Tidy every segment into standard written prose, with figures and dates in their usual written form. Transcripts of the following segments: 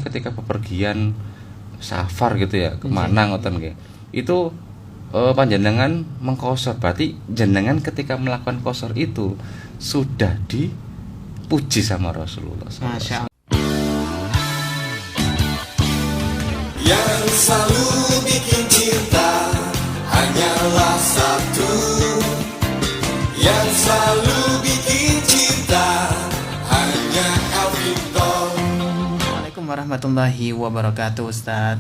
ketika bepergian safar gitu ya, kemana ngoten nggih. Itu panjenengan mengkosor, berarti jenengan ketika melakukan kosor itu sudah dipuji sama Rasulullah SAW. Masya Allah. Yang selalu bikin cinta hanyalah satu. Yang selalu bikin cinta hanya Alvito. Assalamualaikum warahmatullahi wabarakatuh, Ustaz.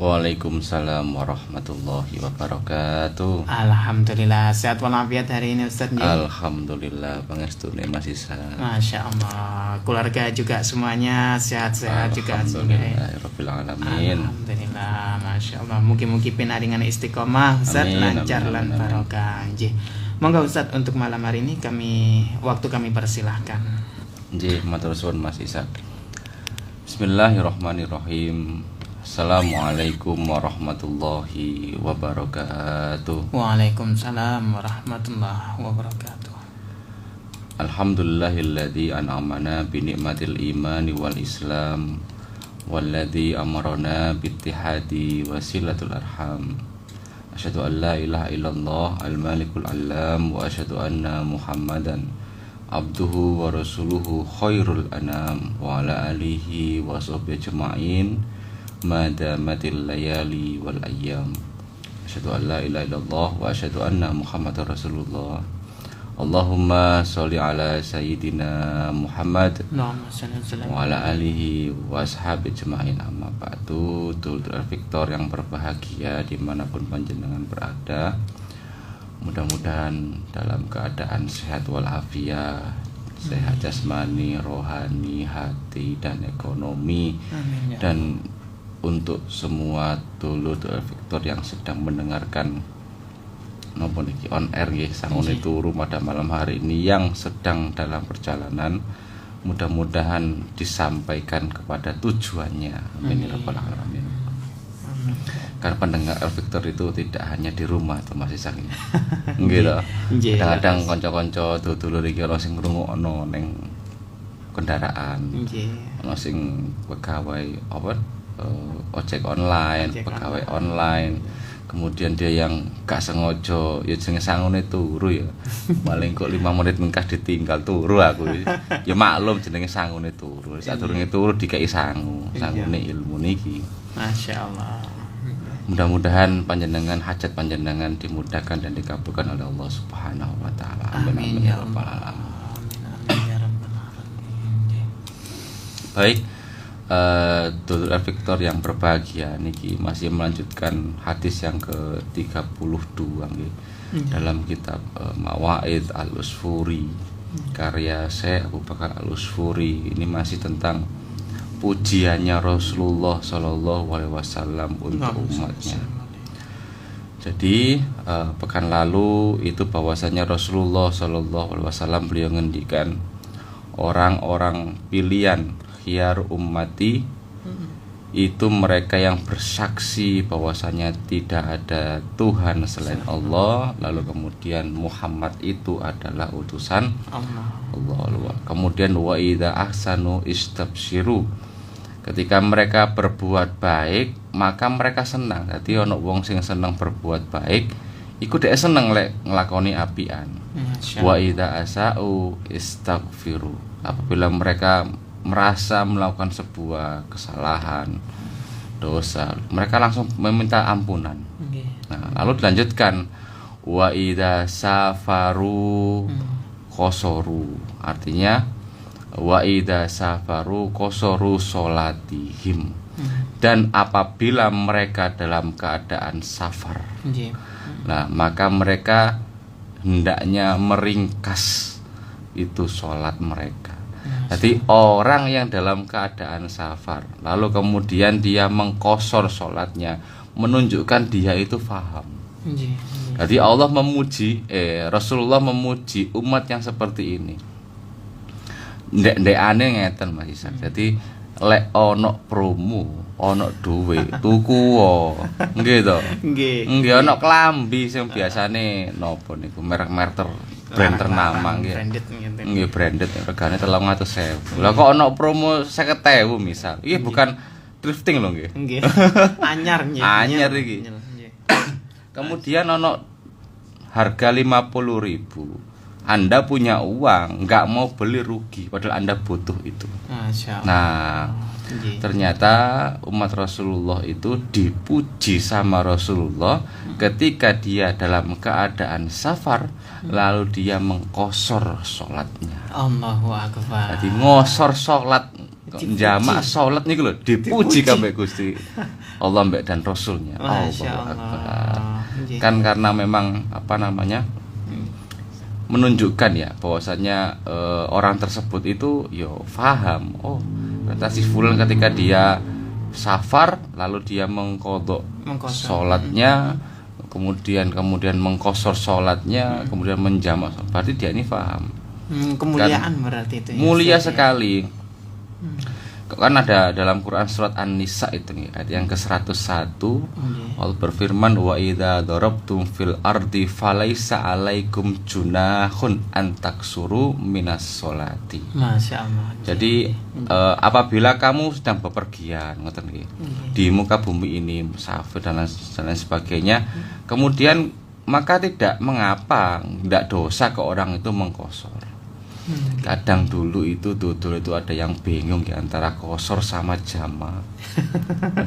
Waalaikumsalam warahmatullahi wabarakatuh. Alhamdulillah sehat walafiat hari ini, Ustaz. Alhamdulillah pangestune Mas Isa. Masya Allah, keluarga juga semuanya sehat-sehat juga. Alhamdulillahirabbil alamin. Alhamdulillah, Masya Allah. Mugi-mugi pinaringan istiqomah, Ustaz, Amin, lancar amin, lan amin. barokah. Nggih. Monggo Ustaz, untuk malam hari ini waktu kami persilahkan. Nggih, matur suwun Mas Isa. Bismillahirrahmanirrahim. Assalamualaikum warahmatullahi wabarakatuh. Waalaikumsalam warahmatullahi wabarakatuh. Alhamdulillahilladzi an'amana bi ni'matil imani wal islam walladzi amarna bi ittihadi wasilatul arham. Asyhadu an la ilaha illallah al-malikul alam wa asyhadu anna Muhammadan abduhu wa rasuluhu khairul anam wa ala alihi wa sahbihi ajma'in madamatil layali wal ayyam. Asyhadu an la ilaha illallah wa asyhadu anna Muhammadar rasulullah. Allahumma sholli ala sayyidina Muhammad Allahumma shalli wa sallim. wa ala alihi wa ashabi jema'in amma ba'du. Dulur Victor yang berbahagia dimanapun panjenengan berada, mudah-mudahan dalam keadaan sehat walafiat, sehat jasmani, rohani, hati, dan ekonomi. Amin, ya. Dan untuk semua dulur Victor yang sedang mendengarkan nopo niki on air nggih sangune turu pada malam hari ini yang sedang dalam perjalanan, mudah-mudahan disampaikan kepada tujuannya. Amin ya rabbal alamin. Karena pendengar Victor itu tidak hanya di rumah tuh masih saking. Nggih to. Nggih. Kadang-kadang kanca-kanca dulur iki ana sing ngrungokno ning kendaraan. Nggih. Ana sing pegawai ojek online, pegawai online. Kemudian dia yang gak sengaja ya jenenge sangune turu ya. Paling kok 5 menit mengkas ditinggal turu aku. Ya maklum jenenge sangune turu. Sadurunge turu dikai sangune ilmu niki. Masya Allah. Mudah-mudahan panjenengan hajat panjenengan dimudahkan dan dikabulkan oleh Allah Subhanahu wa taala. Amin ya rabbal Allah. alamin. Amin ya rabbal alamin. Baik, Dulur Victor yang berbahagia niki masih melanjutkan hadis yang ke-32 nggih. Dalam kitab Mawaid Al-Usfuri karya Syekh Abu Bakar Al-Usfuri. Ini masih tentang pujiannya Rasulullah Shallallahu alaihi wasallam untuk umatnya. Jadi pekan lalu itu bahwasanya Rasulullah Shallallahu alaihi wasallam beliau ngendikan orang-orang pilihan khiyar ummati itu mereka yang bersaksi bahwasanya tidak ada Tuhan selain Allah, lalu kemudian Muhammad itu adalah utusan Allah. Kemudian wa idza ahsanu istabsyiru, ketika mereka berbuat baik maka mereka senang. Dadi ana wong sing seneng berbuat baik iku dhek seneng lek nglakoni apian. Wa idza asau istaghfiru, apabila mereka merasa melakukan sebuah kesalahan, dosa, mereka langsung meminta ampunan. Nah, lalu dilanjutkan wa idza safaru qasaru, artinya wa idza safaru qasaru salatihim, dan apabila mereka dalam keadaan safar, nah maka mereka hendaknya meringkas itu sholat mereka. Jadi orang yang dalam keadaan safar lalu kemudian dia mengkosor sholatnya, menunjukkan dia itu faham. Jadi Allah memuji, Rasulullah memuji umat yang seperti ini. Ndek aneh ngeten Mas Isa. Jadi lek ono promo, ono duwe, tuku wae. Nggih to? Nggih ono klambi sing biasane napa niku merek-merek brand ternama nggih. Branded gitu. Nggih branded regane 300.000. Lah kok ono promo 50.000 misal. Iki bukan thrifting lho nggih. Nggih. Anyar nggih. Anyar iki. Kemudian ono harga 50.000. Anda punya uang, nggak mau beli rugi, padahal Anda butuh itu. Masya Allah. Nah, ternyata umat Rasulullah itu dipuji sama Rasulullah ketika dia dalam keadaan safar, lalu dia mengkosor sholatnya. Allahu Akbar. Jadi ngosor sholat, jamak sholat nih loh, dipuji kabeh Gusti Allah mbek dan Rasulnya. Allahu Akbar. Kan karena memang apa namanya? Menunjukkan ya bahwasanya orang tersebut itu yo paham. Oh, kata si fulan ketika dia safar lalu dia mengkodok sholatnya, kemudian mengkosor sholatnya, kemudian menjamak, berarti dia ini paham. Kemuliaan kan, berarti itu. Mulia sekali. Kan ada dalam Quran surat An-Nisa itu nih ayat yang ke-101 Allah berfirman wa idza darabtum fil ardi falaisa 'alaikum junahun an taksuru minas sholati. Masya Allah. Jadi apabila kamu sedang bepergian ngoten nggih di muka bumi ini musafir dan lain sebagainya, kemudian maka tidak mengapa, tidak dosa ke orang itu mengkosor. Kadang dulu itu dodol itu ada yang bingung ya antara kosor sama jamak.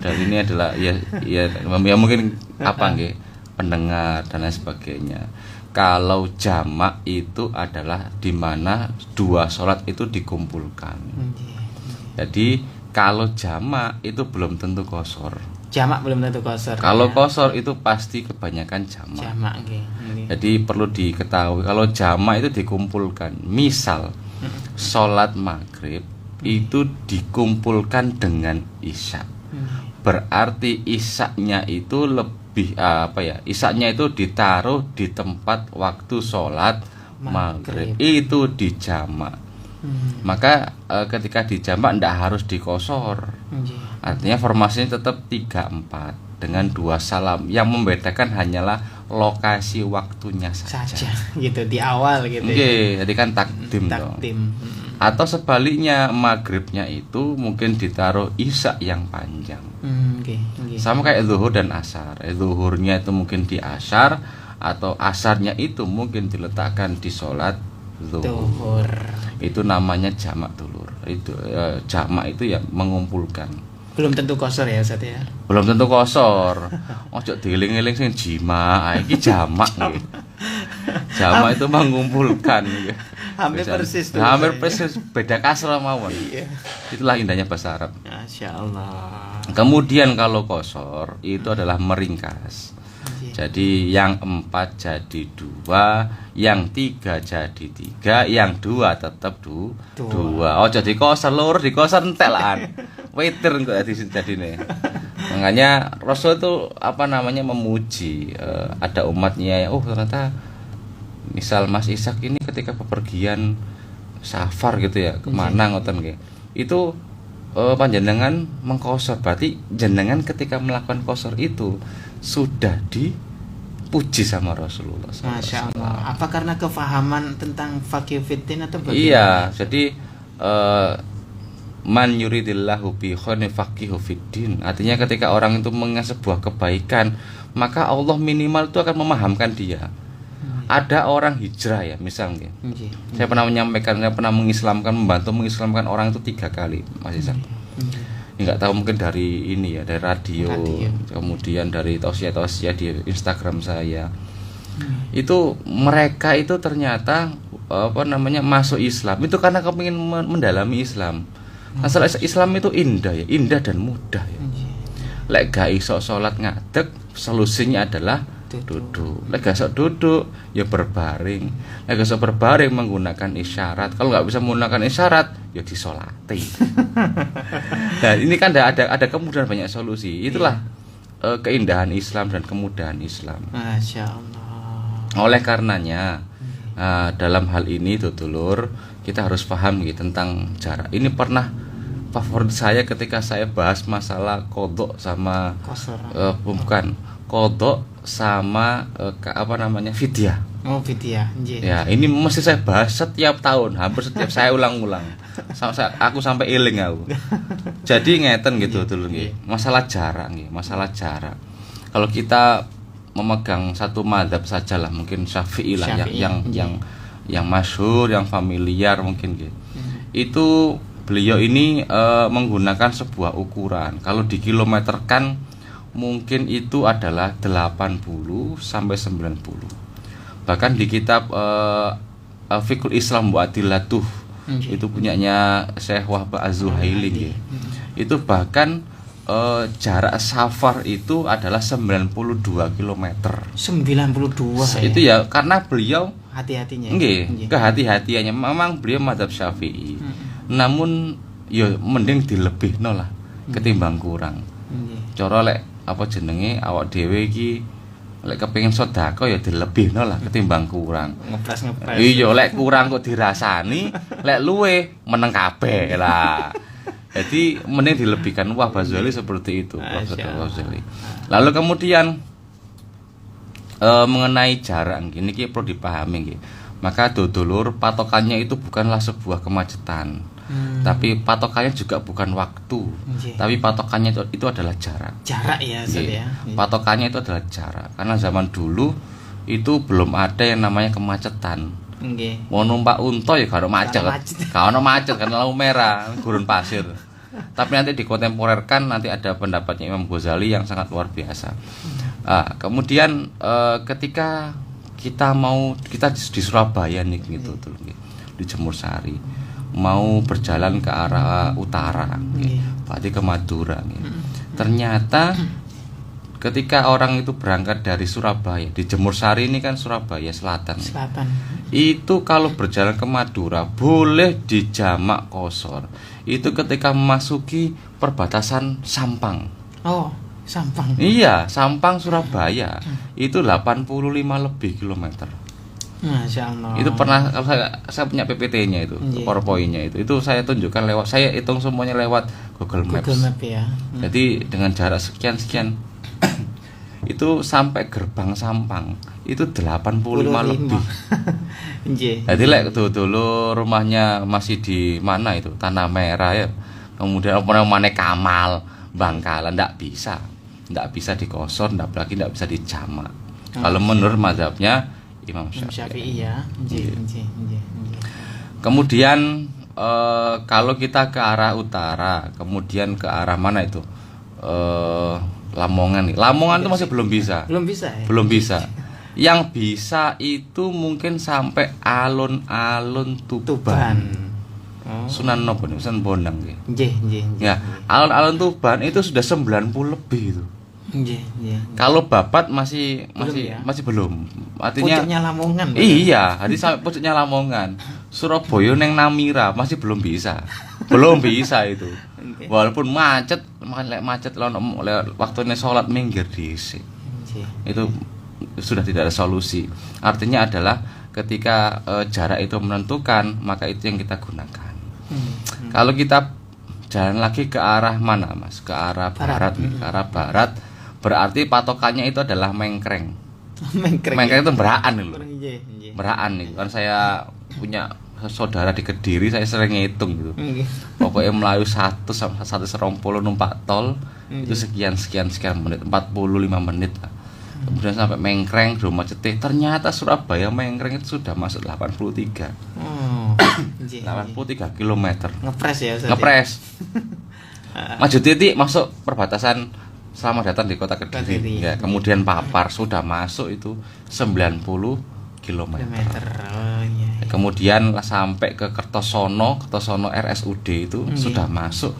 Dan ini adalah ya mungkin apa nggih pendengar dan lain sebagainya. Kalau jamak itu adalah di mana dua sholat itu dikumpulkan. Jadi kalau jamak itu belum tentu kosor. Jamak belum tentu kosor. Kalau kosor itu pasti kebanyakan jamak. Jamak nggih. Jadi perlu diketahui kalau jamak itu dikumpulkan. Misal sholat maghrib itu dikumpulkan dengan isya. Berarti isyanya itu lebih isyanya itu ditaruh di tempat waktu sholat maghrib. Itu dijamak. Maka ketika dijamak tidak harus dikosor. Artinya formasinya tetap 3-4 dengan 2 salam. Yang membedakan hanyalah lokasi waktunya saja. Gitu di awal gitu. Oke, jadi kan takdim dong. Atau sebaliknya maghribnya itu mungkin ditaruh isya yang panjang. Sama kayak zuhur dan asar. Zuhurnya itu mungkin di asar, atau asarnya itu mungkin diletakkan di sholat zuhur. Itu namanya jamak dulur. Itu jamak itu ya mengumpulkan. Belum tentu kosor ya Ustaz ya. Belum tentu kosor. Ojo dieling-eling sing jima, iki jamak nggih. Jamak itu mengumpulkan nggih. Hampir persis tuh. Hampir persis, beda kasrah mawon. Iya. Itulah indahnya bahasa Arab. Masya Allah. Kemudian kalau kosor itu adalah meringkas. Jadi yang 4 jadi 2, yang 3 jadi 3, yang 2 tetap 2. Oh jadi kosor lur, dikosor entelan. Waiter kok jadine. Makanya Rasul itu memuji ada umatnya. Oh ternyata misal Mas Ishak ini ketika bepergian safar gitu ya, kemana ngoten nggih. Itu panjenengan mengkosor, berarti jenengan ketika melakukan kosor itu sudah dipuji sama Rasulullah SAW. Masya Allah. Apa karena kefahaman tentang faqih fiddin atau bagaimana? Iya, jadi man yuridillahu bi khairin faqihu fiddin. Artinya ketika orang itu mengingat sebuah kebaikan, maka Allah minimal itu akan memahamkan dia. Ada orang hijrah ya misalnya. Saya pernah menyampaikan, saya pernah membantu mengislamkan orang itu 3 kali, Mas Ishak. Enggak tahu mungkin dari ini ya, dari radio. Kemudian dari tausiah-tausiah di Instagram saya. Itu mereka itu ternyata masuk Islam itu karena kepingin mendalami Islam. Asal Islam itu indah ya, indah dan mudah ya. Lek gak iso salat ngadeg, solusinya adalah duduk. Lek gak iso duduk ya berbaring. Lek gak iso berbaring menggunakan isyarat. Kalau nggak bisa menggunakan isyarat ya disolati. Nah, ini kan ada kemudahan, banyak solusi. Itulah keindahan Islam dan kemudahan Islam. Masya Allah. Oleh karenanya dalam hal ini dulur kita harus paham gitu tentang jarak. Ini pernah favorit saya ketika saya bahas masalah kodok sama kosor. Bukan kodok sama fidyah. Oh, fidyah. Nggih. Ya, ini mesti saya bahas setiap tahun, hampir setiap saya ulang-ulang. Aku sampai eling aku. Jadi ngeten gitu dulu nggih. Masalah jarak nggih, masalah jarak. Kalau kita memegang satu mazhab sajalah, mungkin Syafi'i lah yang masyhur, yang familiar mungkin nggih. Itu beliau ini menggunakan sebuah ukuran. Kalau dikilometerkan mungkin itu adalah 80 sampai 90. Bahkan di kitab Fiqhul Islam wa Adillatuh itu punyanya Syekh Wahbah Az-Zuhaili itu bahkan jarak safar itu adalah 92 km. 92 itu ya karena beliau hati-hatinya. Nggih, kehati-hatiannya memang beliau mazhab Syafi'i. Namun ya mending dilebihno lah ketimbang kurang. Cara lek apa jenenge awak dhewe iki lek kepengin sedekah ya dilebihno lah ketimbang kurang. Ngepres. Iya, lek kurang kok dirasani, lek luwe meneng kabeh lah. Jadi mending dilebihkan. Wah, Ghazali seperti itu, Ghazali. Lalu kemudian mengenai jarak gini ki perlu dipahami nggih. Maka dulur patokannya itu bukanlah sebuah kemacetan. Tapi patokannya juga bukan waktu. Tapi patokannya itu adalah jarak. Jarak ya, Ustaz ya. Patokannya itu adalah jarak. Karena zaman dulu itu belum ada yang namanya kemacetan. Nggih. Mau numpak unta ya kalau macet. Kalau macet karena lampu merah, gurun pasir. Tapi nanti dikontemporerkan nanti ada pendapatnya Imam Ghazali yang sangat luar biasa. Kemudian ketika kita di Surabaya nih gitu tuh di Jemur Sari mau berjalan ke arah utara, berarti ke Madura. Ternyata ketika orang itu berangkat dari Surabaya, di Jemur Sari ini kan Surabaya Selatan. Itu kalau berjalan ke Madura boleh dijamak qashar. Itu ketika memasuki perbatasan Sampang. Oh, Sampang. Iya, Sampang Surabaya. Itu 85 lebih kilometer. Masya Allah. Itu pernah saya punya PPT-nya itu, PowerPoint-nya itu. Itu saya tunjukkan saya hitung semuanya lewat Google Maps. Google Map ya. Jadi dengan jarak sekian itu sampai gerbang Sampang itu 85 lebih. Jadi lek dulu rumahnya masih di mana itu? Tanah Merah ya. Kemudian mana Kamal, Bangkalan ndak bisa dikosor, ndak bisa dijamak. Kalau menurut mazhabnya Imam Syafi'i ya. Kemudian kalau kita ke arah utara, kemudian ke arah mana itu? Lamongan nih. Lamongan itu masih belum bisa. Belum bisa. Yang bisa itu mungkin sampai alun-alun Tuban. Sunan Nopo, Sunan Bonang nggih. Ya, alun-alun Tuban itu sudah 90 lebih itu. Kalau Babat masih belum. Artinya pucuknya Lamongan. Iya, jadi sampai pucuknya Lamongan. Surabaya neng Namira masih belum bisa. Belum bisa itu. Walaupun macet waktunya sholat minggir dhisik. Itu sudah tidak ada solusi. Artinya adalah ketika jarak itu menentukan, maka itu yang kita gunakan. Kalau kita jalan lagi ke arah mana, Mas? Ke arah barat. Ke arah barat berarti patokannya itu adalah Mengkreng. Mengkreng itu Beraan loh. Beraan itu kan saya punya saudara di Kediri, saya sering ngitung gitu. Pokoknya Melayu 1 sampai 120 numpak tol itu sekian menit, 45 menit lah. Kemudian sampai Mengkreng, Dromacete. Ternyata Surabaya Mengkreng itu sudah masuk 83. 83 km. Ngepres ya, Ngepres. Maju titik masuk perbatasan Selamat Datang di Kota Kediri. Ya, kemudian Papar sudah masuk itu 90 km. Kemudian sampai ke Kertosono RSUD itu sudah masuk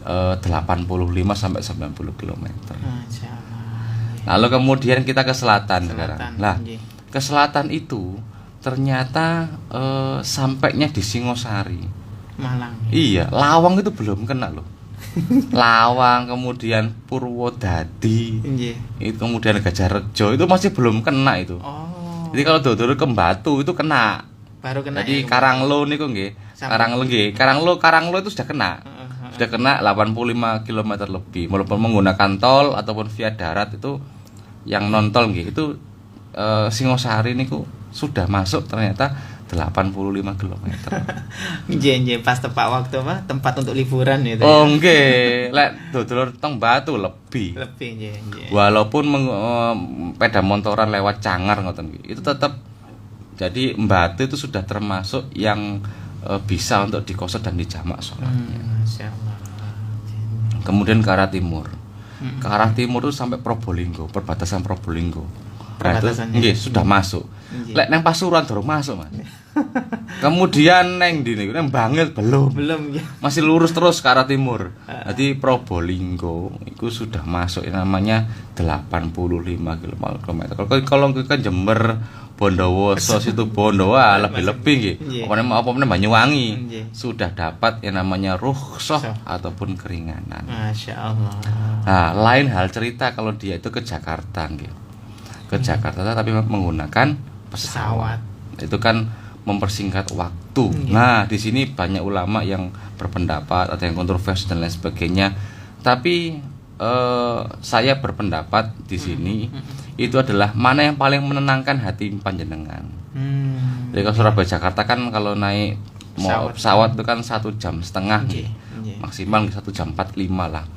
85 sampai 90 km. Lalu kemudian kita ke selatan sekarang. Nah, ke selatan itu ternyata sampainya di Singosari. Malang. Iya, Lawang itu belum kena loh. Lawang, kemudian Purwodadi, itu kemudian Gajahrejo itu masih belum kena itu. Jadi kalau dulu ke Batu itu kena. Baru kena. Jadi Karanglo niku nggih. Karanglo itu sudah kena. Sudah kena 85 km lebih. Walaupun menggunakan tol ataupun via darat itu yang nontol nggih itu Singosari niku sudah masuk ternyata 85 kilometer. Nggih, pas tepat waktu apa? Tempat untuk liburan itu. Oh nggih, lek dodol teng Batu lebih. Lebih nggih. Walaupun sepeda motoran lewat Cangar ngoten nggih, itu tetap jadi Batu itu sudah termasuk yang bisa untuk dikosor dan dijamak sholatnya. Masyaallah. Kemudian ke arah timur. Ke arah timur itu sampai Probolinggo, perbatasan Probolinggo. Perbatasannya. Nggih, sudah masuk. Lek neng Pasuruan durung masuk, Mas. Kemudian neng ndi niku neng Bangil belum. Ya. Masih lurus terus ke arah timur. Jadi Probolinggo itu sudah masuk yang namanya 85 km. Kalau ke Jember, Bondowoso, situ Bondo lebih-lebih nggih. Apa meneh Banyuwangi sudah dapat yang namanya rukhsah ataupun keringanan. Masyaallah. Nah, lain hal cerita kalau dia itu ke Jakarta nggih. Ke Jakarta tapi menggunakan pesawat. Itu kan mempersingkat waktu. Nah, di sini banyak ulama yang berpendapat, ada yang kontroversi dan lain sebagainya. Tapi saya berpendapat di sini itu adalah mana yang paling menenangkan hati panjenengan. Jadi kalau Surabaya Jakarta kan kalau naik pesawat itu kan 1,5 jam, maksimal 1 jam 45 lah.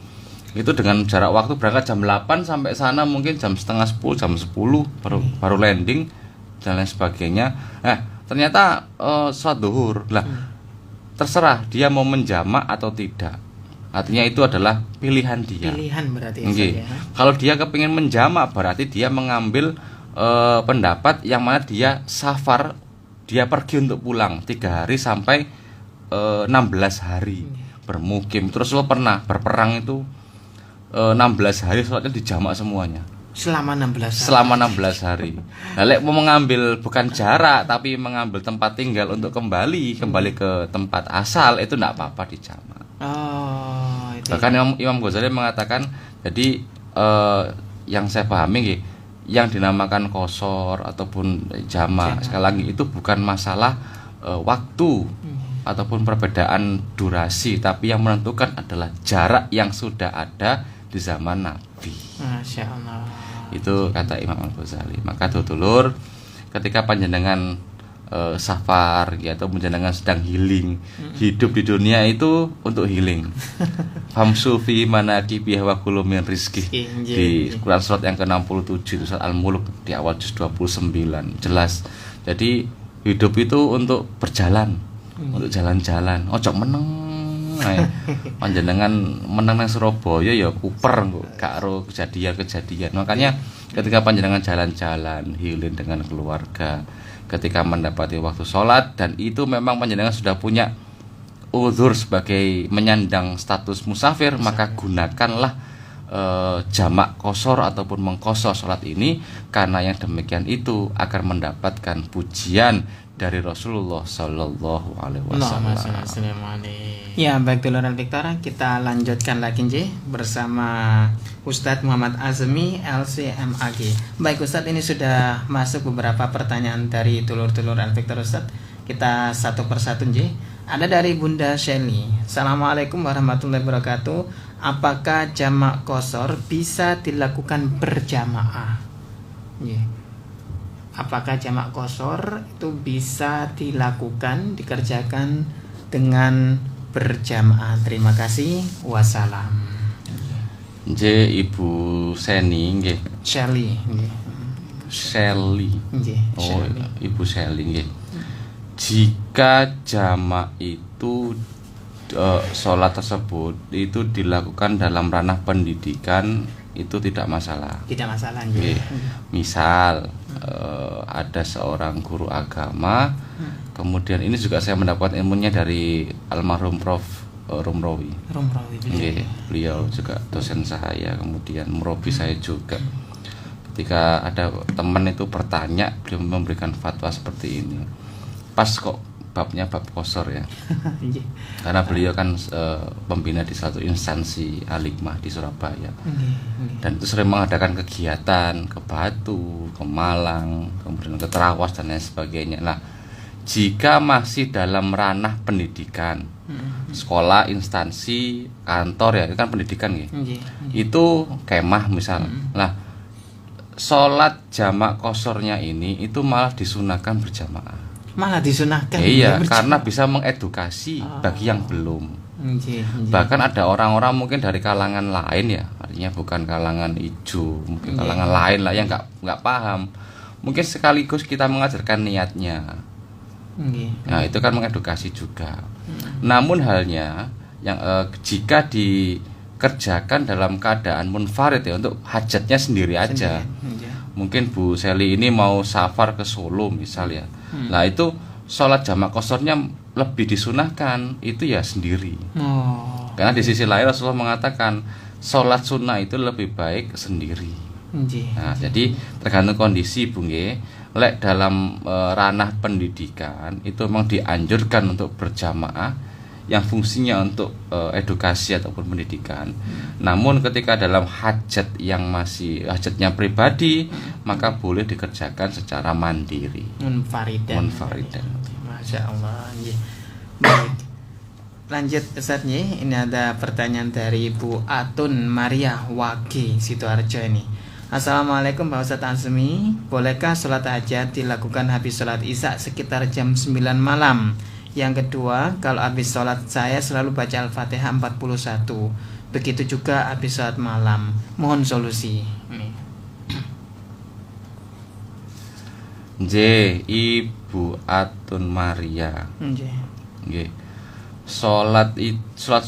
Itu dengan jarak waktu berangkat jam 8 sampai sana mungkin jam setengah 10, jam 10 baru landing dan lain sebagainya. Ternyata sholat duhur lah, terserah dia mau menjamak atau tidak. Artinya itu adalah pilihan dia. Pilihan berarti ya. Kalau dia kepingin menjamak berarti dia mengambil pendapat yang mana dia safar, dia pergi untuk pulang 3 hari sampai 16 hari bermukim. Terus lo pernah berperang itu 16 hari sholatnya dijamak semuanya. Selama 16 hari. Selama 16 hari. Nah, lek mau mengambil bukan jarak tapi mengambil tempat tinggal untuk kembali ke tempat asal itu enggak apa-apa dijamak. Bahkan Imam Ghazali mengatakan jadi yang saya pahami nggih, yang dinamakan qashar ataupun jamak sekali lagi itu bukan masalah waktu ataupun perbedaan durasi, tapi yang menentukan adalah jarak yang sudah ada di zaman Nabi. Masya Allah. Itu kata Imam Al-Ghazali. Maka dulur ketika panjenengan safar ya, atau panjenengan sedang healing, hidup di dunia itu untuk healing. Famsu fi manaqibi wa kullu min rizqi. Di Quran surat yang ke-67 surat Al-Mulk di awal juz 29 jelas. Jadi hidup itu untuk berjalan, untuk jalan-jalan. Ojo meneng. Panjenengan meneng nang Surabaya ya kuper kok gak ro kejadian-kejadian. Makanya ketika panjenengan jalan-jalan healing dengan keluarga, ketika mendapati waktu sholat dan itu memang panjenengan sudah punya uzur sebagai menyandang status musafir, maka gunakanlah jamak qashar ataupun mengqashar sholat ini, karena yang demikian itu akan mendapatkan pujian dari Rasulullah Sallallahu Alaihi Wasallam. Ya, baik dulur Al-Victor, kita lanjutkan lagi bersama Ustadz Muhammad Azmi LCMAG. Baik Ustadz, ini sudah masuk beberapa pertanyaan dari dulur-dulur Al-Victor Ustadz. Kita satu persatu Ada dari Bunda Shelly. Assalamualaikum warahmatullahi wabarakatuh. Apakah jamak qashar bisa dilakukan berjamaah? Apakah jamak qashar itu bisa dikerjakan dengan berjamaah? Terima kasih. Wassalam. Ibu Seni nggih. Shelly. Oh, Ibu Shelly nggih. Jika jamak itu sholat tersebut itu dilakukan dalam ranah pendidikan, itu tidak masalah. Tidak masalah. Misal ada seorang guru agama, kemudian ini juga saya mendapat ilmunya dari almarhum Prof. Rumrawi. Beliau juga dosen saya, kemudian murabi saya juga. Ketika ada teman itu bertanya, beliau memberikan fatwa seperti ini. Pas kok babnya bab qashar ya. Karena beliau kan pembina di satu instansi Al-Hikmah di Surabaya. Dan itu sering mengadakan kegiatan ke Batu, ke Malang, kemudian ke Trawas dan lain sebagainya. Nah, jika masih dalam ranah pendidikan, sekolah, instansi, kantor ya, itu kan pendidikan ya. Itu kemah misal. Nah, sholat jamak kosornya ini itu malah disunahkan berjamaah. Malah disunahkan. Iya, karena bisa mengedukasi bagi yang belum. Bahkan ada orang-orang mungkin dari kalangan lain ya, artinya bukan kalangan hijau, mungkin kalangan lain lah yang nggak paham. Mungkin sekaligus kita mengajarkan niatnya. Nah itu kan mengedukasi juga. Namun halnya yang jika dikerjakan dalam keadaan munfarid ya, untuk hajatnya sendiri aja. Mungkin Bu Seli ini mau safar ke Solo misal ya. Nah itu sholat jamak kosornya lebih disunahkan itu ya sendiri. Karena di sisi lain Rasulullah mengatakan sholat sunnah itu lebih baik sendiri. Nah, jadi tergantung kondisi Bu nggih. Lek dalam ranah pendidikan itu memang dianjurkan untuk berjamaah yang fungsinya untuk edukasi ataupun pendidikan. Namun ketika dalam hajat yang masih hajatnya pribadi, maka boleh dikerjakan secara mandiri. Munfaridan. Masya Allah. Baik. Lanjut Ustaz nih, ini ada pertanyaan dari Bu Atun Maria Wage Sidoarjo ini. Assalamualaikum Pak Ustadz Azmi, bolehkah sholat hajat dilakukan habis sholat isya sekitar jam 9 malam? Yang kedua, kalau habis sholat saya selalu baca Al-Fatihah 41. Begitu juga habis sholat malam. Mohon solusi. Ibu Atun Maria. Nggih. Sholat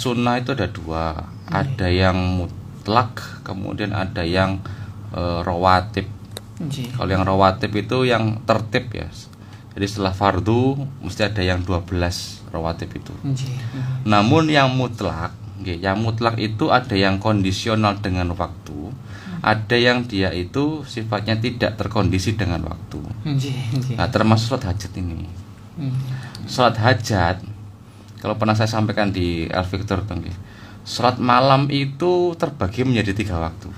sunnah itu ada dua. Ada yang mutlak, kemudian ada yang rawatib. Kalau yang rawatib itu yang tertib ya. Jadi setelah fardu mesti ada yang 12 rawatib itu. Namun yang mutlak itu ada yang kondisional dengan waktu, ada yang dia itu sifatnya tidak terkondisi dengan waktu. Nah, termasuk sholat hajat ini. Sholat hajat kalau pernah saya sampaikan di Al-Victor, sholat malam itu terbagi menjadi 3 waktu.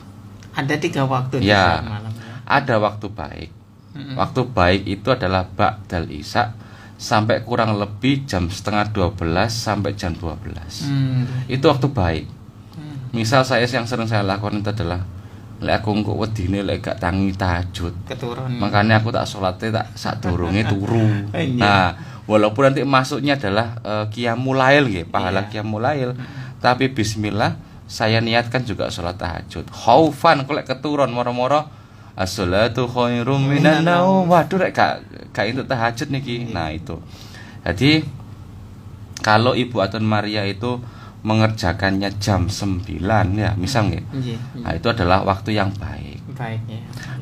Ada 3 waktu ya, malam, ya. Ada waktu baik. Waktu baik itu adalah ba'dal isya sampai kurang lebih jam 11:30 sampai jam 12. Itu waktu baik. Misal yang sering saya lakukan itu adalah lek aku engko wedine lek gak tangi tahajud. Keturun. Makanya aku tak salate tak sadurunge turu. Nah, walaupun nanti masuknya adalah qiyamul lail nggih, pahala qiyamul lail. Tapi bismillah saya niatkan juga sholat tahajud. Khaufan kalau keturun moro-moro as-sholatu khairum minan naum. Waduh rek gak untuk tahajud niki. Nah itu. Jadi kalau Ibu Atun Maria itu mengerjakannya jam 9 ya, misal nggih. Nah, itu adalah waktu yang baik.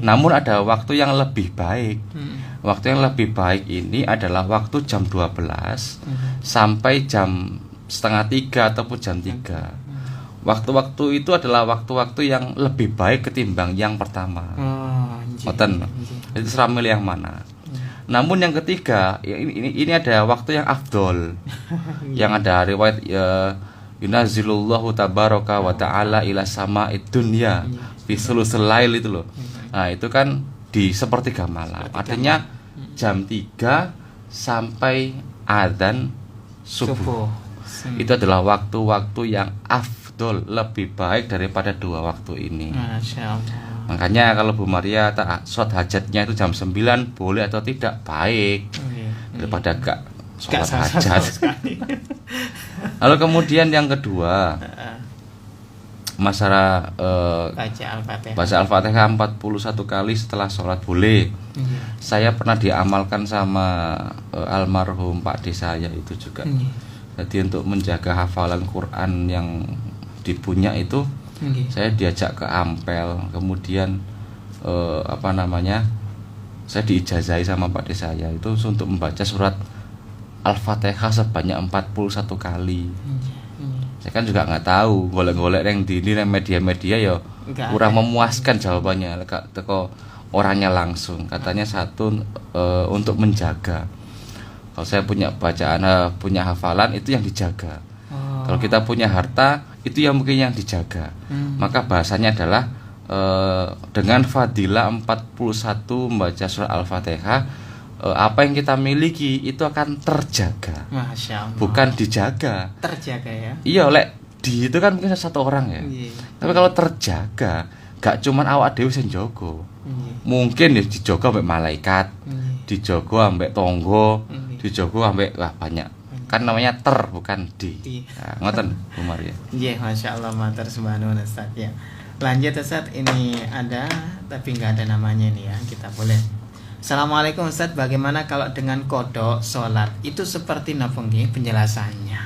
Namun ada waktu yang lebih baik. Waktu yang lebih baik ini adalah waktu jam 12 sampai jam 2:30 ataupun jam 3. Waktu-waktu itu adalah waktu-waktu yang lebih baik ketimbang yang pertama. Itu serah milih yang mana. Namun yang ketiga, ini ada waktu yang afdol. Yang ada riwayat yunazilullahu tabaraka wa ta'ala ila sama'id dunya fi sulusul lail itu loh. Nah, itu kan di sepertiga malam. Artinya jam 3 sampai adzan subuh. Itu adalah waktu-waktu yang afdol, lebih baik daripada 2 waktu ini. Masya Allah. Makanya kalau Bu Maria sholat hajatnya itu jam 9 boleh atau tidak baik daripada gak sholat hajat. Lalu kemudian yang kedua, masalah baca Al-Fatihah 41 kali setelah sholat boleh. Saya pernah diamalkan sama almarhum Pak D saya itu juga. Jadi untuk menjaga hafalan Quran yang dipunya itu, saya diajak ke Ampel, kemudian saya diijazahi sama Pak D saya itu untuk membaca surat Al-Fatihah sebanyak 41 kali. Saya kan juga nggak tahu, golek-golek yang di ini media-media ya kurang memuaskan jawabannya. Teko orangnya langsung katanya satu untuk menjaga. Kalau saya punya bacaan, punya hafalan itu yang dijaga. Kalau kita punya harta itu yang mungkin yang dijaga. Maka bahasanya adalah dengan fadilah 41 membaca surah Al-Fatihah, apa yang kita miliki itu akan terjaga. Masya Allah. Bukan dijaga. Terjaga ya. Iya, itu kan mungkin satu orang ya. Tapi kalau terjaga, gak cuman awak dhewe sing jaga. Mungkin ya dijaga ambek malaikat, dijaga ambek tangga, dijaga ambek banyak. Kan namanya bukan di. Nah, ngoten Bu Maria. Nggih, masyaallah matur subhanallah Ustaz ya. Lanjut Ustaz, ini ada tapi nggak ada namanya nih ya. Kita boleh. Assalamualaikum Ustaz, bagaimana kalau dengan kodok sholat? Itu seperti napa nggih penjelasannya?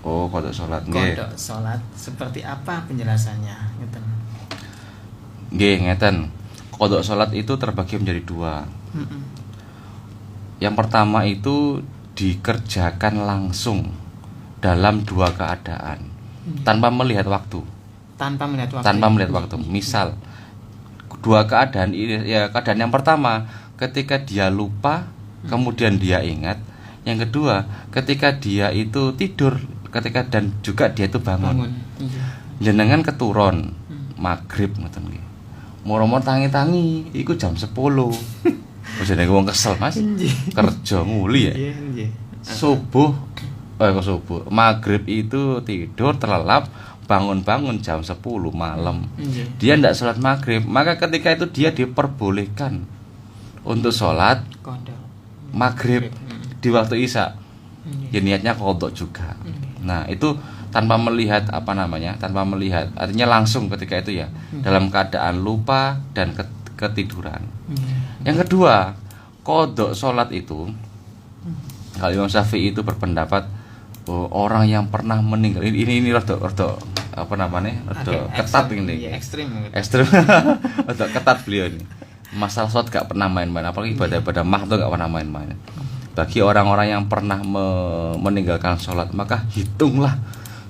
Oh, kodok sholat nggih. Kodok sholat seperti apa penjelasannya? Ngeten. Nggih, ngeten. Kodok sholat itu terbagi menjadi dua. Yang pertama itu dikerjakan langsung dalam dua keadaan tanpa melihat waktu. Tanpa melihat waktu. Misal dua keadaan ini ya, keadaan yang pertama ketika dia lupa kemudian dia ingat, yang kedua ketika dia itu tidur dan juga dia itu bangun. Jenengan keturun maghrib ngoten nggih. Moro-moro tangi-tangi iku jam 10. Wis jenenge wong kesel Mas. Kerja nguli ya. Subuh maghrib itu tidur terlelap, bangun-bangun jam 10 malam. Dia tidak sholat maghrib, maka ketika itu dia diperbolehkan untuk sholat maghrib di waktu isya. Ya niatnya kodok juga. Nah itu tanpa melihat tanpa melihat, artinya langsung ketika itu ya, dalam keadaan lupa dan ketiduran. Yang kedua, kodok sholat itu, kalau Imam Syafi'i itu berpendapat orang yang pernah meninggal ini rada ketat ini. Ekstrim. Rada ketat beliau ini. Masalah sholat gak pernah main-main, apalagi ibadah mah tuh gak pernah main-main. Bagi orang-orang yang pernah meninggalkan sholat, maka hitunglah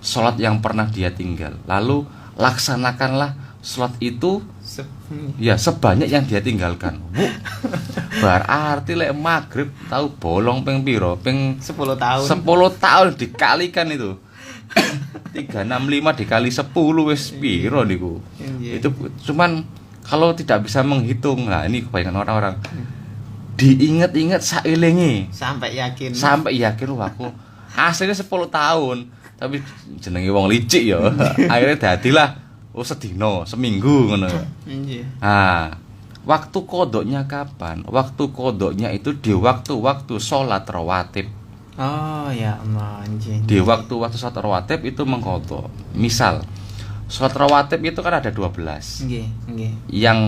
sholat yang pernah dia tinggal, lalu laksanakanlah sholat itu ya sebanyak yang dia tinggalkan. Berarti lek maghrib tahu bolong ping piro? Ping 10 tahun. 10 tahun dikalikan itu. 365 dikali 10 wis piro niku. Itu cuman kalau tidak bisa menghitung. Nah, ini kebanyakan orang-orang. Diingat-ingat saelinge sampai yakin wah aku aslinya 10 tahun. Tapi jenenge wong licik ya. Akhirnya dadilah sedina, seminggu ngono. Nah, waktu kodoknya kapan? Waktu kodoknya itu di waktu-waktu sholat rawatib. Oh ya Allah, di waktu-waktu sholat rawatib itu mengkodok. Misal sholat rawatib itu kan ada 12. Yang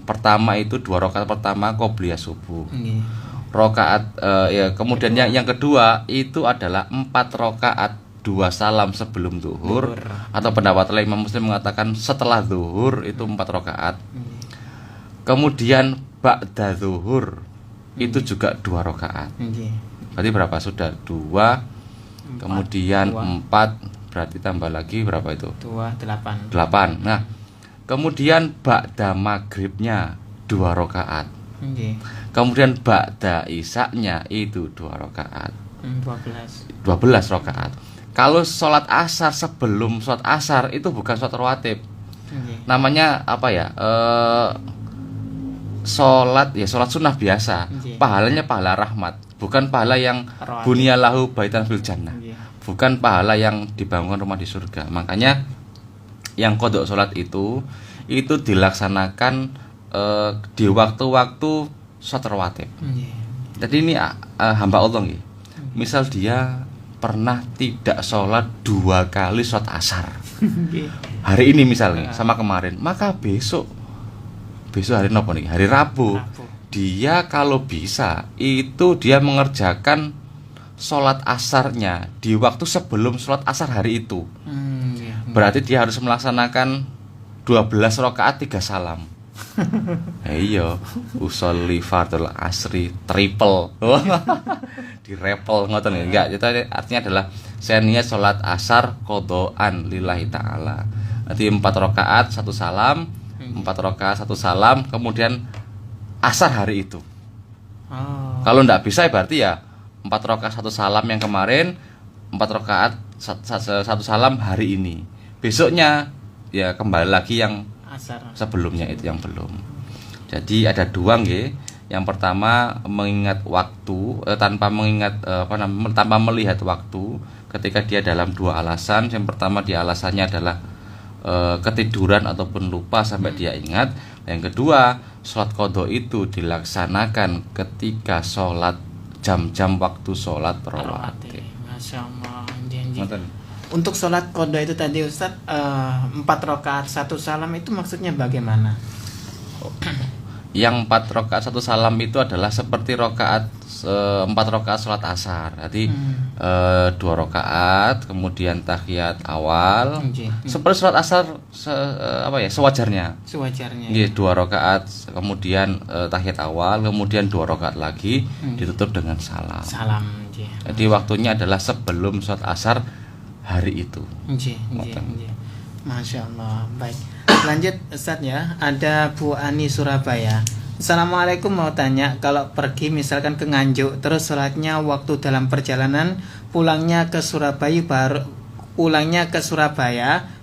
pertama itu 2 rakaat pertama qobliyah subuh. Rakaat kemudian yang kedua itu adalah 4 rakaat 2 salam sebelum zuhur, atau pendapat lain Imam Muslim mengatakan setelah zuhur itu 4 rakaat. Kemudian ba'da zuhur itu juga 2 rakaat. Berarti berapa sudah? 2 kemudian 4 berarti tambah lagi berapa itu? 8. Nah, kemudian ba'da maghribnya 2 rakaat. Kemudian ba'da isya-nya itu 2 rakaat. 12 rakaat. Kalau sholat asar sebelum sholat asar itu bukan sholat rawatib. Namanya apa ya? Sholat sunnah biasa. Pahalanya pahala rahmat, bukan pahala yang bunyalahu baitan fil jannah. Bukan pahala yang dibangun rumah di surga. Makanya yang kodok sholat itu dilaksanakan di waktu-waktu sholat rawatib. Jadi ini hamba Allah nih. Misal dia pernah tidak sholat 2 kali sholat asar hari ini misalnya sama kemarin, maka besok hari apa nih? Hari Rabu. Dia kalau bisa itu dia mengerjakan sholat asarnya di waktu sebelum sholat asar hari itu. Berarti dia harus melaksanakan 12 rakaat 3 salam. Iya, usolli fardul asri triple. Di repel ngoten enggak. Itu artinya adalah saya niat salat asar qodaan lillahi taala. Nanti 4 rakaat 1 salam, 4 rakaat 1 salam, kemudian asar hari itu. Kalau enggak bisa berarti ya 4 rakaat 1 salam yang kemarin, 4 rakaat 1 salam hari ini. Besoknya ya kembali lagi yang asar sebelumnya itu yang belum. Jadi ada 2 nggih. Yang pertama mengingat waktu tanpa melihat waktu ketika dia dalam 2 alasan. Yang pertama dia alasannya adalah ketiduran ataupun lupa sampai dia ingat. Yang kedua, sholat qadha itu dilaksanakan ketika sholat jam-jam waktu sholat rawatib. Masya Allah. Untuk sholat qadha itu tadi Ustadz 4 rakaat 1 salam itu maksudnya bagaimana? Yang 4 rakaat 1 salam itu adalah seperti 4 rakaat sholat asar. Jadi 2 rakaat kemudian tahiyat awal. Seperti sholat asar sewajarnya. Iya, 2 rakaat kemudian tahiyat awal, kemudian 2 rakaat lagi ditutup dengan salam. Jadi waktunya adalah sebelum sholat asar hari itu. Masya Allah. Baik. Lanjut Ustadz ya. Ada Bu Ani Surabaya. Assalamualaikum, mau tanya, kalau pergi misalkan ke Nganjuk terus sholatnya waktu dalam perjalanan, pulangnya ke Surabaya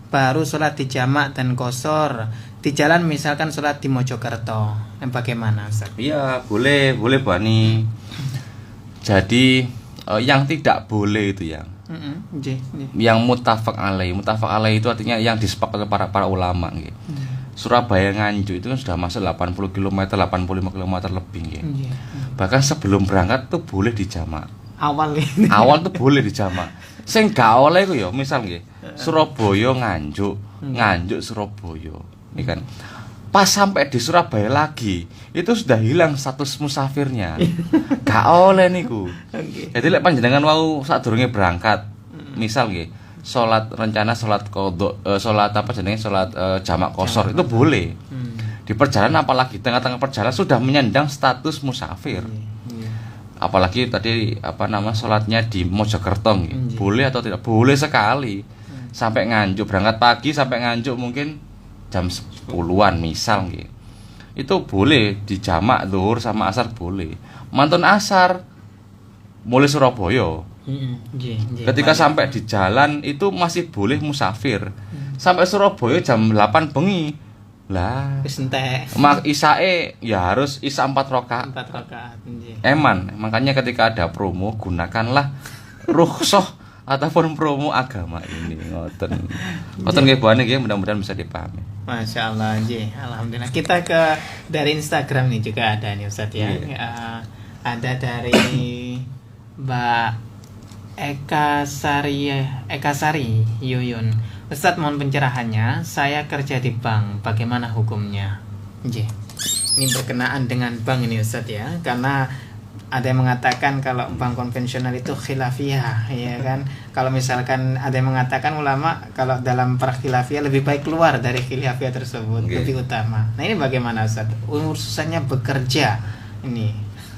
baru sholat di jamak dan qashar. Di jalan misalkan sholat di Mojokerto, bagaimana Ustaz? Iya, boleh Bu Ani. Jadi yang tidak boleh itu yang muttafaq alaih itu artinya yang disepakati oleh para ulama gitu. Surabaya Nganjuk itu kan sudah masuk 80 km, 85 km lebih gitu. Bahkan sebelum berangkat tuh boleh dijamak. Awal tuh boleh dijamak. Sing gak oleh iku ya misal nggih, Surabaya Nganjuk, Nganjuk Surabaya. Ini kan pas sampai di Surabaya lagi itu sudah hilang status musafirnya. Gak oleh niku. Jadi lek panjenengan wau sadurunge berangkat, misal nggih, rencana sholat qadha, sholat jamak qashar itu boleh. Di perjalanan, apalagi tengah-tengah perjalanan sudah menyandang status musafir. Apalagi tadi sholatnya di Mojokerto, boleh atau tidak? Boleh sekali. Sampai Nganjuk, berangkat pagi sampai Nganjuk mungkin jam 10-an misal gitu. Itu boleh dijamak zuhur sama asar boleh. Mantun asar mulai Surabaya. Ketika sampai di jalan itu masih boleh musafir. Sampai Surabaya jam 8 bengi. Lah, wis entek. Isae ya harus isya 4 rakaat. Eman, makanya ketika ada promo gunakanlah rukhsah ataupun promo agama ini. Ngoten nggih Bu Ani nggih, mudah-mudahan bisa dipahami. Masya Allah, alhamdulillah. Kita dari Instagram nih juga ada nih Ustadz ya. Ada dari Mbak Eka Sari Yuyun. Ustadz, mohon pencerahannya. Saya kerja di bank, bagaimana hukumnya? Ini berkenaan dengan bank ini Ustadz ya, karena ada yang mengatakan kalau bank konvensional itu khilafiyah, ya kan? Kalau misalkan ada yang mengatakan ulama kalau dalam khilafiyah lebih baik keluar dari khilafiyah tersebut, lebih utama. Nah ini bagaimana Ustadz? Urusannya bekerja ini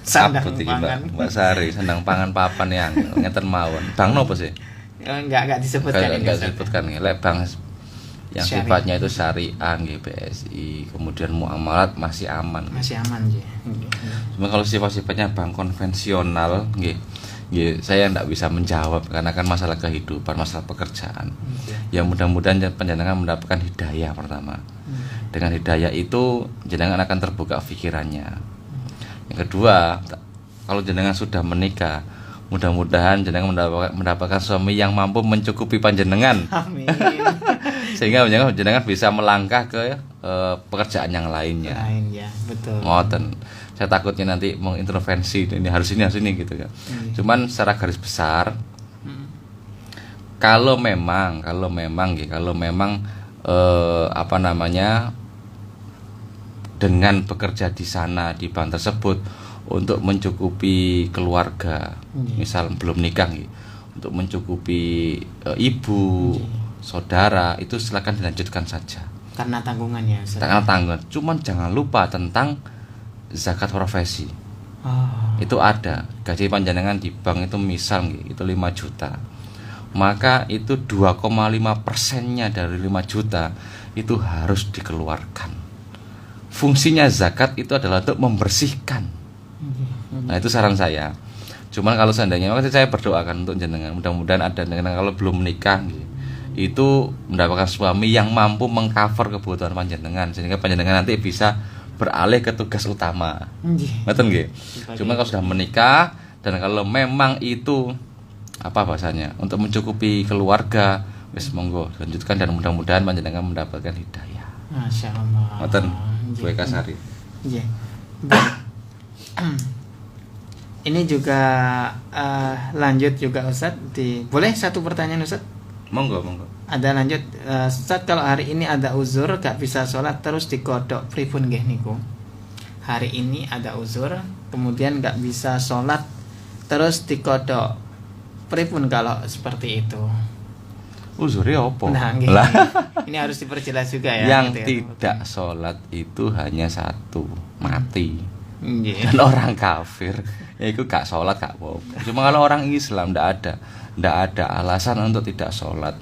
sandang pangan. Mbak Sari, sandang pangan papan yang ngeten mawon. Bang nopo sih? Enggak disebutkan. Enggak disebutkan nggih. Lek bang yang sifatnya itu syariah nggih, BSI, kemudian muamalat masih aman. Masih aman nggih. Cuma kalau sifat-sifatnya bank konvensional nggih, saya tidak bisa menjawab karena kan masalah kehidupan, masalah pekerjaan. Yang mudah-mudahan panjenengan mendapatkan hidayah pertama. Dengan hidayah itu jenengan akan terbuka pikirannya. Yang kedua, kalau jenengan sudah menikah, mudah-mudahan jenengan mendapatkan suami yang mampu mencukupi panjenengan. Amin. Sehingga jenengan bisa melangkah ke pekerjaan yang lainnya. Ya, betul. Ngoten. Saya takutnya nanti mengintervensi ini harus ini gitu kan. Cuman secara garis besar, kalau memang dengan bekerja di sana di bank tersebut untuk mencukupi keluarga, misal belum nikah untuk mencukupi ibu, saudara, itu silakan dilanjutkan saja. Karena tanggungannya. Karena tanggungan. Cuman jangan lupa tentang zakat profesi. Itu ada. Gaji panjenengan di bank itu misal itu 5 juta. Maka itu 2,5%-nya dari 5 juta itu harus dikeluarkan. Fungsinya zakat itu adalah untuk membersihkan. Nah itu saran saya. Cuman kalau seandainya, maka saya berdoakan untuk jenengan, mudah-mudahan ada jenengan kalau belum menikah itu mendapatkan suami yang mampu mengcover kebutuhan panjenengan, sehingga panjenengan nanti bisa beralih ke tugas utama. Betul nggih? Cuma kalau sudah menikah dan kalau memang itu apa bahasanya untuk mencukupi keluarga, Wis monggo lanjutkan dan mudah-mudahan panjenengan mendapatkan hidayah. Masya Allah. Ngoten Bu Eka Sari. Iya. Ini juga lanjut juga Ustaz boleh satu pertanyaan Ustaz? Monggo. Ada lanjut Ustaz, kalau hari ini ada uzur gak bisa sholat terus dikodok pripun nggih niku? Hari ini ada uzur kemudian gak bisa sholat terus dikodok pripun kalau seperti itu? Uzure apa? Nah, ini harus diperjelas juga ya. Yang gitu tidak sholat itu hanya satu, mati. Yeah. Dan orang kafir ya itu gak sholat gak apa-apa. Cuma kalau orang Islam ndak ada alasan untuk tidak sholat.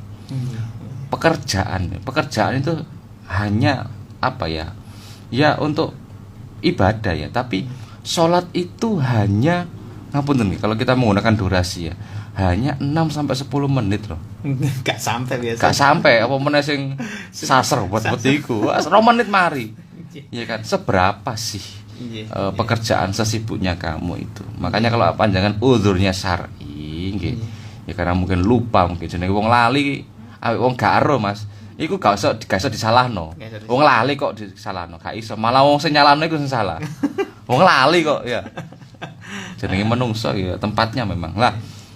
Pekerjaan itu hanya apa ya? Ya untuk ibadah ya. Tapi sholat itu hanya ngapunten nih kalau kita menggunakan durasi ya. Hanya 6 sampai 10 menit loh. Gak sampai biasa. Gak sampai apa meneh sing saser buat iku. 2 menit mari. Iya kan? Seberapa sih pekerjaan sesibuknya kamu itu? Makanya kalau panjangan uzurnya syar'i nggih. Ya karena mungkin lupa mungkin jenenge wong lali, awake wong gak ero Mas. Iku gak iso disalahno. Wong lali kok disalahno, gak iso. Malah wong sing nyalahno iku sing salah. Wong lali kok ya. Jenenge menungso ya tempatnya memang. Lah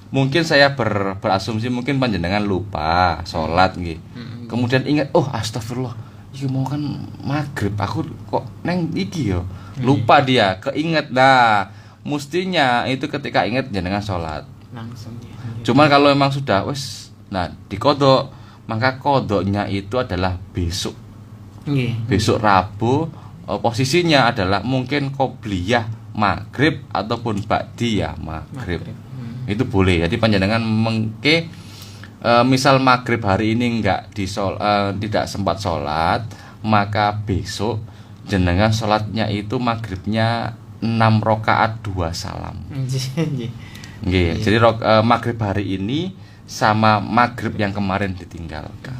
mungkin saya berasumsi mungkin panjenengan lupa sholat nggih. Kemudian ingat, oh astagfirullah, iki mau kan maghrib, aku kok neng iki yo. Lupa dia, keinget. Nah, mestinya itu ketika ingat jenengan sholat. Langsung ya. Cuma kalau memang sudah wes, nah dikodok, maka kodoknya itu adalah besok. Besok Rabu, posisinya adalah mungkin qobliyah maghrib ataupun ba'diyah maghrib. Itu boleh. Jadi panjenengan mengke misal maghrib hari ini tidak sempat sholat, maka besok jenengan sholatnya itu maghribnya 6 rakaat 2 salam. Nggih. Jadi maghrib hari ini sama maghrib yang kemarin ditinggalkan.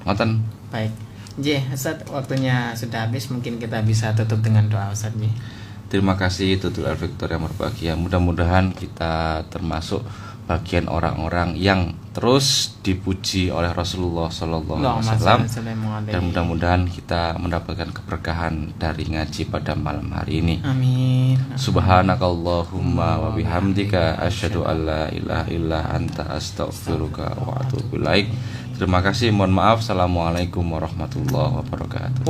Ngoten. Baik. Nggih, Ustaz, waktunya sudah habis, mungkin kita bisa tutup dengan doa Ustaz nggih. Terima kasih Tutul Al-Victor yang berbahagia. Mudah-mudahan kita termasuk bagian orang-orang yang terus dipuji oleh Rasulullah Sallallahu Alaihi Wasallam. Dan mudah-mudahan kita mendapatkan keberkahan dari ngaji pada malam hari ini. Amin. Subhanakallahumma wa bihamdika asyhadu an la ilaha illa anta astaghfiruka wa atubu ilaik. Terima kasih. Mohon maaf. Assalamualaikum warahmatullahi wabarakatuh.